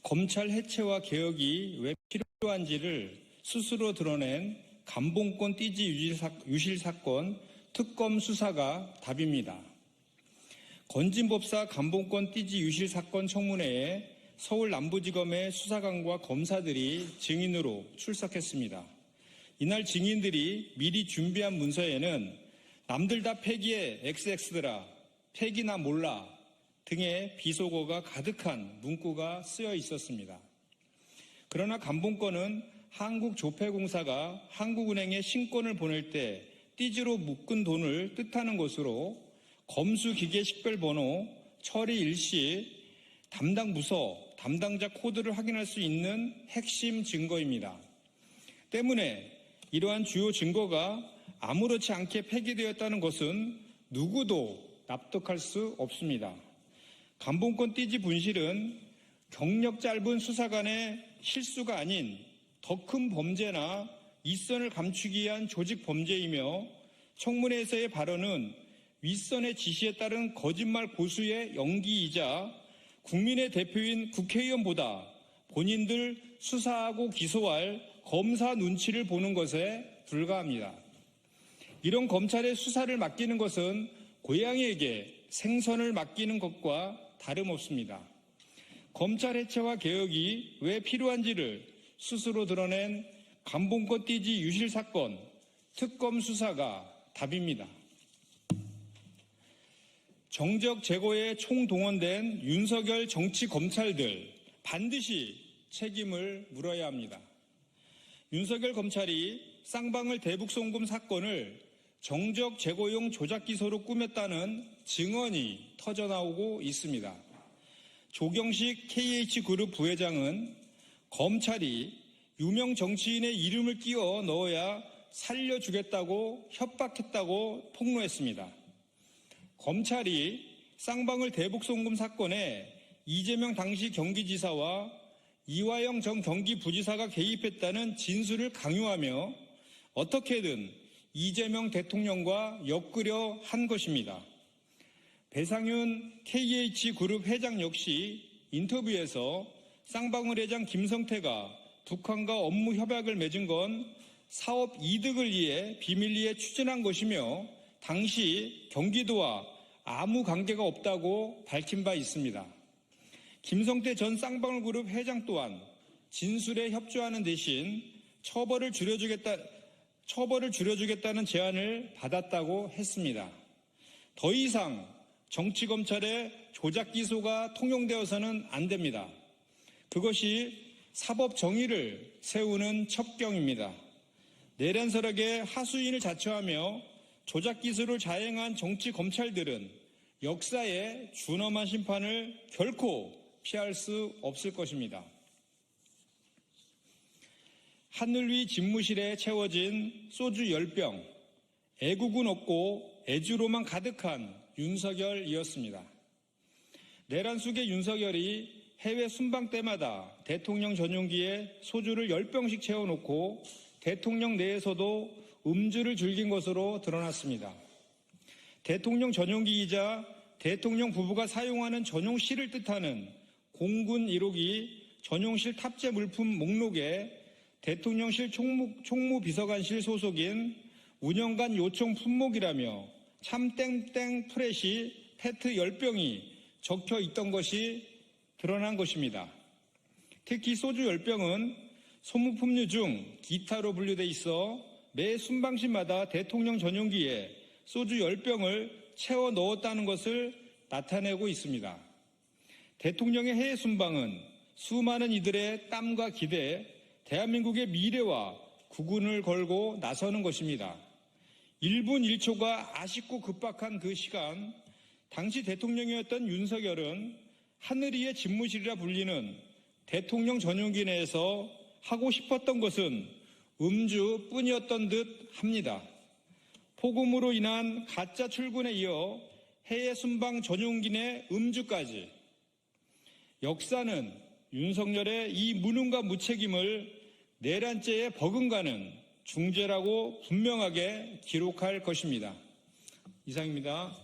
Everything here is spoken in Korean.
검찰 해체와 개혁이 왜 필요한지를 스스로 드러낸 감봉권 띠지 유실 사건 특검 수사가 답입니다. 건진법사 감봉권 띠지 유실 사건 청문회에 서울 남부지검의 수사관과 검사들이 증인으로 출석했습니다. 이날 증인들이 미리 준비한 문서에는 남들 다 폐기해 XX더라, 폐기나 몰라 등의 비속어가 가득한 문구가 쓰여 있었습니다. 그러나 감봉권은 한국조폐공사가 한국은행에 신권을 보낼 때 띠지로 묶은 돈을 뜻하는 것으로 검수기계 식별번호, 처리 일시, 담당 부서, 담당자 코드를 확인할 수 있는 핵심 증거입니다. 때문에 이러한 주요 증거가 아무렇지 않게 폐기되었다는 것은 누구도 납득할 수 없습니다. 감봉권 띠지 분실은 경력 짧은 수사관의 실수가 아닌 더 큰 범죄나 윗선을 감추기 위한 조직 범죄이며 청문회에서의 발언은 윗선의 지시에 따른 거짓말 고수의 연기이자 국민의 대표인 국회의원보다 본인들 수사하고 기소할 검사 눈치를 보는 것에 불과합니다. 이런 검찰의 수사를 맡기는 것은 고양이에게 생선을 맡기는 것과 다름없습니다. 검찰 해체와 개혁이 왜 필요한지를 스스로 드러낸 감봉권 띠지 유실 사건 특검 수사가 답입니다. 정적 제거에 총동원된 윤석열 정치검찰들 반드시 책임을 물어야 합니다. 윤석열 검찰이 쌍방울 대북송금 사건을 정적 제거용 조작기소로 꾸몄다는 증언이 터져나오고 있습니다. 조경식 KH그룹 부회장은 검찰이 유명 정치인의 이름을 끼워 넣어야 살려주겠다고 협박했다고 폭로했습니다. 검찰이 쌍방울 대북송금 사건에 이재명 당시 경기지사와 이화영 전 경기부지사가 개입했다는 진술을 강요하며 어떻게든 이재명 대통령과 엮으려 한 것입니다. 배상윤 KH그룹 회장 역시 인터뷰에서 쌍방울 회장 김성태가 북한과 업무 협약을 맺은 건 사업 이득을 위해 비밀리에 추진한 것이며 당시 경기도와 아무 관계가 없다고 밝힌 바 있습니다. 김성태 전 쌍방울그룹 회장 또한 진술에 협조하는 대신 처벌을 줄여주겠다는 제안을 받았다고 했습니다. 더 이상 정치검찰의 조작 기소가 통용되어서는 안 됩니다. 그것이 사법 정의를 세우는 첩경입니다. 내란설악의 하수인을 자처하며 조작 기소를 자행한 정치 검찰들은 역사의 준엄한 심판을 결코 피할 수 없을 것입니다. 하늘 위 집무실에 채워진 소주 10병, 애국은 없고 애주로만 가득한 윤석열이었습니다. 내란 속의 윤석열이 해외 순방 때마다 대통령 전용기에 소주를 10병씩 채워놓고 대통령 내에서도 음주를 즐긴 것으로 드러났습니다. 대통령 전용기이자 대통령 부부가 사용하는 전용실을 뜻하는 공군 1호기 전용실 탑재 물품 목록에 대통령실 총무비서관실 소속인 운영관 요청 품목이라며 참땡땡 프레시 페트 10병이 적혀 있던 것이 드러난 것입니다. 특히 소주 10병은 소모품류 중 기타로 분류돼 있어 매 순방시마다 대통령 전용기에 소주 10병을 채워 넣었다는 것을 나타내고 있습니다. 대통령의 해외 순방은 수많은 이들의 땀과 기대, 대한민국의 미래와 구군을 걸고 나서는 것입니다. 1분 1초가 아쉽고 급박한 그 시간, 당시 대통령이었던 윤석열은 하늘 위의 집무실이라 불리는 대통령 전용기 내에서 하고 싶었던 것은 음주뿐이었던 듯 합니다. 폭음으로 인한 가짜 출근에 이어 해외 순방 전용기 내 음주까지. 역사는 윤석열의 이 무능과 무책임을 내란죄에 버금가는 중죄라고 분명하게 기록할 것입니다. 이상입니다.